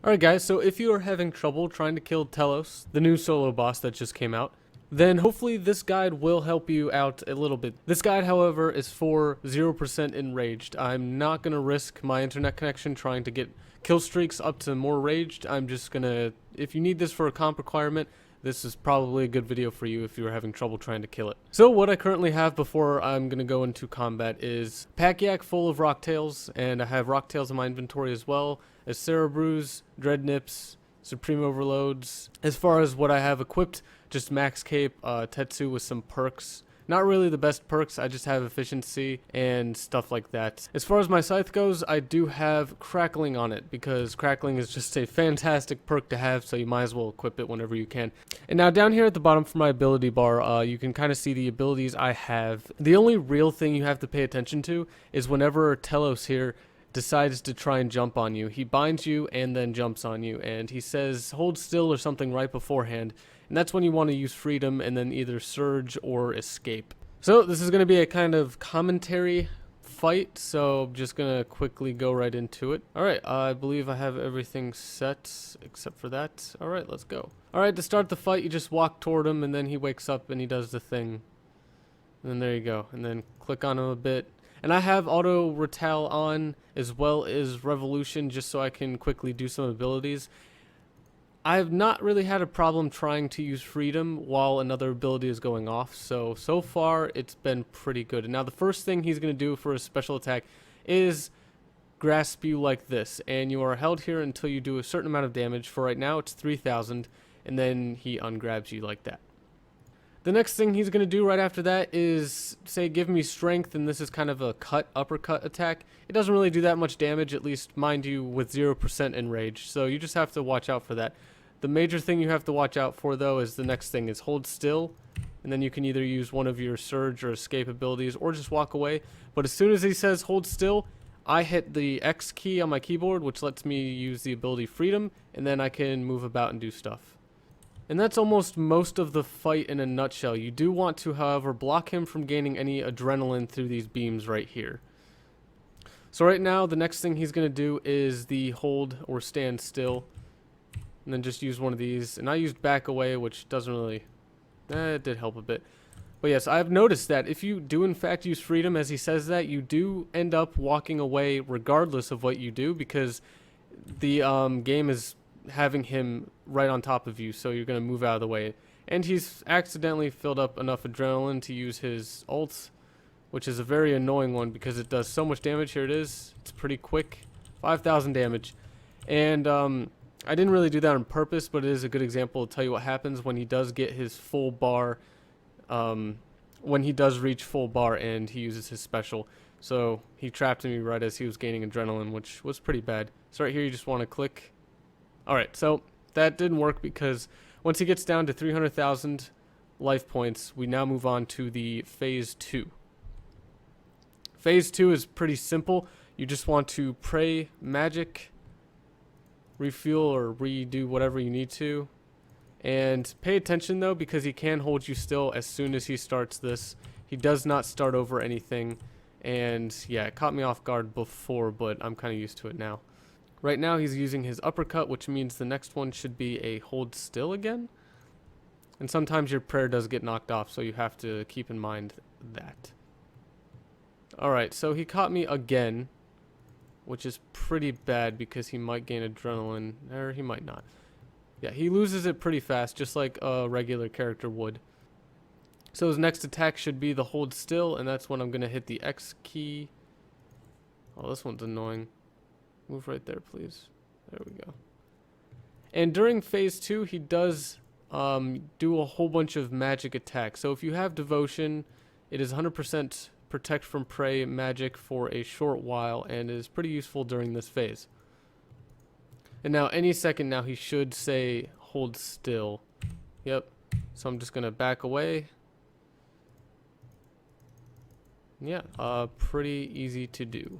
Alright guys, so if you are having trouble trying to kill Telos, the new solo boss that just came out, then hopefully this guide will help you out a little bit. This guide, however, is for 0% enraged. I'm not going to risk my internet connection trying to get kill streaks up to more raged. I'm just going to, if you need this for a comp requirement, this is probably a good video for you if you're having trouble trying to kill it. So what I currently have before I'm going to go into combat is pack yak full of rock tails, and I have rock tails in my inventory as well as Cerebrews, Dread Nips, Supreme Overloads. As far as what I have equipped, just Max Cape, Tetsu with some perks. Not really the best perks, I just have efficiency and stuff like that. As far as my scythe goes, I do have Crackling on it, because Crackling is just a fantastic perk to have, so you might as well equip it whenever you can. And now down here at the bottom for my ability bar, you can kind of see the abilities I have. The only real thing you have to pay attention to is whenever Telos here decides to try and jump on you. He binds you and then jumps on you, and he says hold still or something right beforehand, and that's when you want to use freedom and then either surge or escape. So this is going to be a kind of commentary fight, so I'm just going to quickly go right into it. Alright, I believe I have everything set except for that. Alright, let's go. Alright, to start the fight, you just walk toward him, and then he wakes up and he does the thing. And then there you go, and then click on him a bit. And I have auto retell on as well as revolution just so I can quickly do some abilities. I have not really had a problem trying to use freedom while another ability is going off, so far it's been pretty good. And now the first thing he's going to do for his special attack is grasp you like this, and you are held here until you do a certain amount of damage. For right now it's 3,000, and then he ungrabs you like that. The next thing he's going to do right after that is say give me strength, and this is kind of a uppercut attack. It doesn't really do that much damage, at least mind you, with 0% enrage, so you just have to watch out for that. The major thing you have to watch out for though is the next thing is hold still, and then you can either use one of your surge or escape abilities or just walk away. But as soon as he says hold still, I hit the X key on my keyboard, which lets me use the ability freedom, and then I can move about and do stuff. And that's almost most of the fight in a nutshell. You do want to, however, block him from gaining any adrenaline through these beams right here. So right now, the next thing he's going to do is the hold or stand still. And then just use one of these. And I used back away, which doesn't really... it did help a bit. But yes, I've noticed that if you do in fact use freedom, as he says that, you do end up walking away regardless of what you do, because the game is having him right on top of you, so you're going to move out of the way. And he's accidentally filled up enough adrenaline to use his ult, which is a very annoying one because it does so much damage. Here it is. It's pretty quick. 5,000 damage. And I didn't really do that on purpose, but it is a good example to tell you what happens when he does get his full bar, when he does reach full bar and he uses his special. So he trapped me right as he was gaining adrenaline, which was pretty bad. So right here you just want to click. Alright, so that didn't work because once he gets down to 300,000 life points, we now move on to the phase 2. Phase 2 is pretty simple. You just want to pray magic, refuel or redo whatever you need to. And pay attention though, because he can hold you still as soon as he starts this. He does not start over anything. And yeah, it caught me off guard before, but I'm kind of used to it now. Right now he's using his uppercut, which means the next one should be a hold still again. And sometimes your prayer does get knocked off, so you have to keep in mind that. Alright, so he caught me again, which is pretty bad because he might gain adrenaline, or he might not. Yeah, he loses it pretty fast, just like a regular character would. So his next attack should be the hold still, and that's when I'm going to hit the X key. Oh, this one's annoying. Move right there, please. There we go. And during phase 2, he does do a whole bunch of magic attacks. So if you have devotion, it is 100% protect from prey magic for a short while, and is pretty useful during this phase. And now any second now he should say hold still. Yep. So I'm just going to back away. Yeah, pretty easy to do.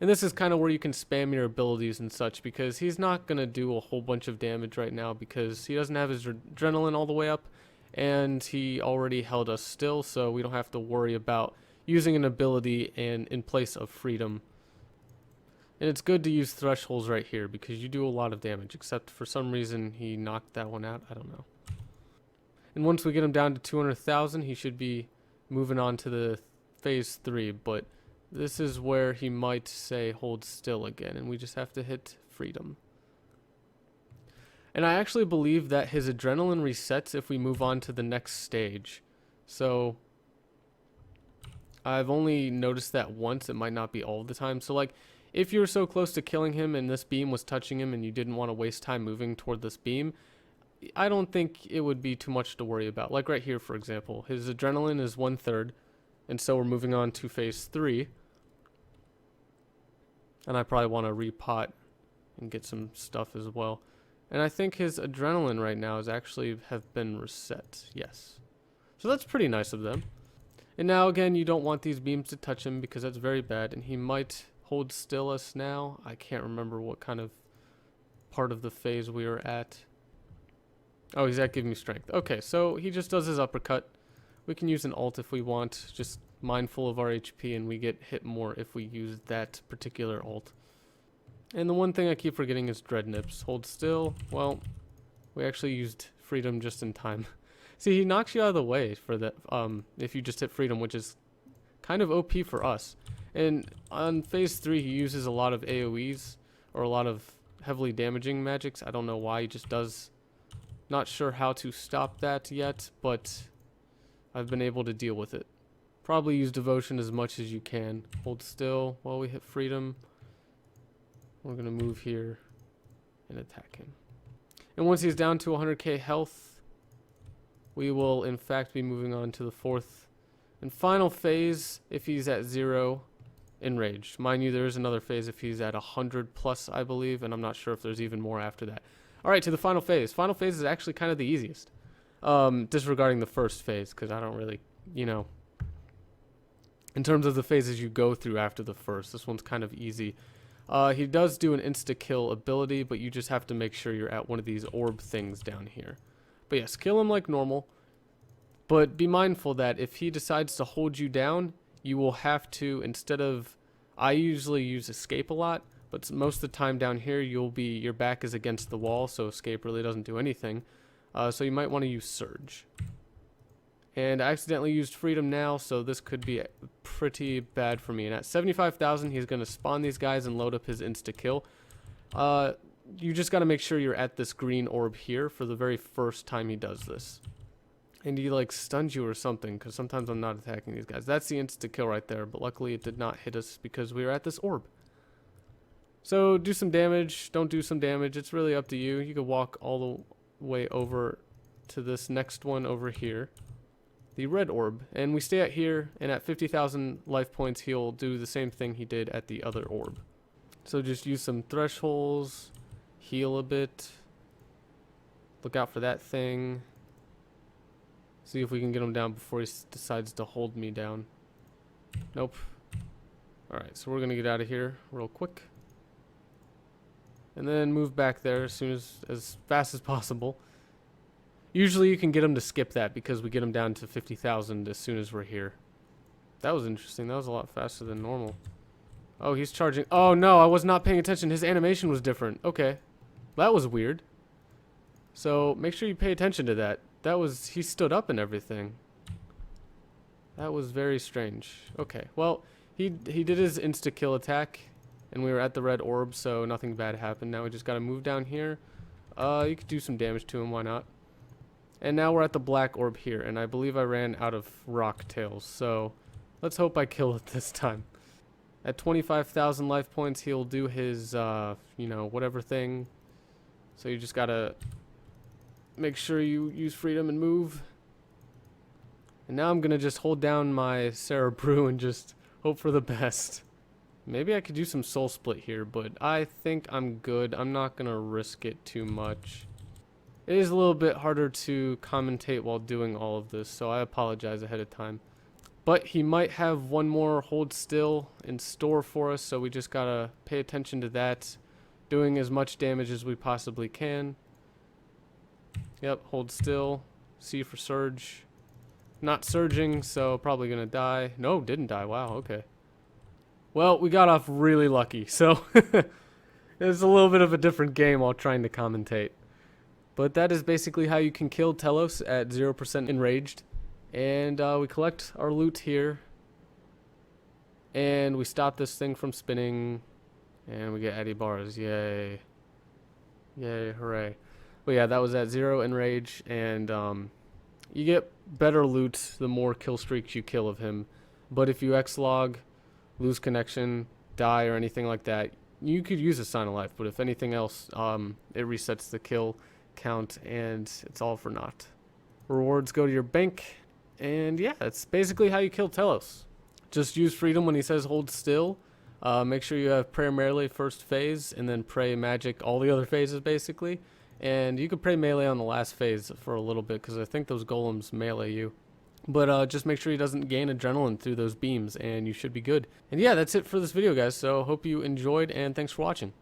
And this is kind of where you can spam your abilities and such, because he's not going to do a whole bunch of damage right now because he doesn't have his adrenaline all the way up, and he already held us still, so we don't have to worry about using an ability in place of freedom. And it's good to use thresholds right here because you do a lot of damage, except for some reason he knocked that one out. I don't know. And once we get him down to 200,000, he should be moving on to the phase 3, but this is where he might say hold still again, and we just have to hit freedom. And I actually believe that his adrenaline resets if we move on to the next stage. So I've only noticed that once. It might not be all the time. So like if you were so close to killing him and this beam was touching him and you didn't want to waste time moving toward this beam, I don't think it would be too much to worry about. Like right here, for example, his adrenaline is 1/3, and so we're moving on to phase 3. And I probably want to repot and get some stuff as well. And I think his adrenaline right now is actually have been reset. Yes. So that's pretty nice of them. And now again, you don't want these beams to touch him because that's very bad. And he might hold still us now. I can't remember what kind of part of the phase we were at. Oh, he's at give me strength. Okay, so he just does his uppercut. We can use an ult if we want, just mindful of our HP, and we get hit more if we use that particular ult. And the one thing I keep forgetting is Dread Nips. Hold still. Well, we actually used freedom just in time. See, he knocks you out of the way for that if you just hit freedom, which is kind of OP for us. And on phase 3, he uses a lot of AoEs, or a lot of heavily damaging magics. I don't know why, he just does. Not sure how to stop that yet, but I've been able to deal with it. Probably use devotion as much as you can. Hold still while we hit freedom. We're going to move here and attack him. And once he's down to 100k health, we will in fact be moving on to the 4th and final phase if he's at 0, Enrage. Mind you, there is another phase if he's at 100 plus, I believe, and I'm not sure if there's even more after that. Alright, to the final phase. Final phase is actually kind of the easiest. Disregarding the first phase, because I don't really, you know, in terms of the phases you go through after the first, this one's kind of easy. He does do an insta-kill ability, but you just have to make sure you're at one of these orb things down here. But yes, kill him like normal. But be mindful that if he decides to hold you down, you will have to, instead of, I usually use escape a lot, but most of the time down here, your back is against the wall, so escape really doesn't do anything. So you might want to use surge. And I accidentally used freedom now, so this could be pretty bad for me. And at 75,000, he's going to spawn these guys and load up his insta-kill. You just got to make sure you're at this green orb here for the very first time he does this. And he like stuns you or something, because sometimes I'm not attacking these guys. That's the insta-kill right there, but luckily it did not hit us because we were at this orb. So do some damage, don't do some damage, it's really up to you. You could walk all the way over to this next one over here, the red orb, and we stay at here, and at 50,000 life points he'll do the same thing he did at the other orb. So just use some thresholds, heal a bit, look out for that thing, see if we can get him down before he decides to hold me down. Nope. Alright, so we're gonna get out of here real quick. And then move back there as fast as possible. Usually you can get him to skip that because we get him down to 50,000 as soon as we're here. That was interesting. That was a lot faster than normal. Oh, he's charging. Oh no, I was not paying attention. His animation was different. Okay. That was weird. So make sure you pay attention to that. He stood up and everything. That was very strange. Okay, well, he did his insta-kill attack. And we were at the red orb, so nothing bad happened. Now we just gotta move down here. You could do some damage to him, why not? And now we're at the black orb here, and I believe I ran out of rock tails, so let's hope I kill it this time. At 25,000 life points, he'll do his, you know, whatever thing. So you just gotta make sure you use freedom and move. And now I'm gonna just hold down my Sarah Brew and just hope for the best. Maybe I could do some soul split here, but I think I'm good. I'm not going to risk it too much. It is a little bit harder to commentate while doing all of this, so I apologize ahead of time. But he might have one more hold still in store for us, so we just got to pay attention to that. Doing as much damage as we possibly can. Yep, hold still. C for surge. Not surging, so probably going to die. No, didn't die. Wow, okay. Well, we got off really lucky, so it's a little bit of a different game while trying to commentate. But that is basically how you can kill Telos at 0% enraged. And we collect our loot here. And we stop this thing from spinning. And we get Addy bars. Yay. Yay, hooray. But yeah, that was at 0 enrage. And you get better loot the more kill streaks you kill of him. But if you X-log, lose connection, die, or anything like that, you could use a sign of life. But if anything else, it resets the kill count, and it's all for naught. Rewards go to your bank, and yeah, that's basically how you kill Telos. Just use freedom when he says hold still. Make sure you have prayer melee first phase, and then pray magic all the other phases basically. And you could pray melee on the last phase for a little bit, because I think those golems melee you. But just make sure he doesn't gain adrenaline through those beams, and you should be good. And yeah, that's it for this video, guys. So hope you enjoyed, and thanks for watching.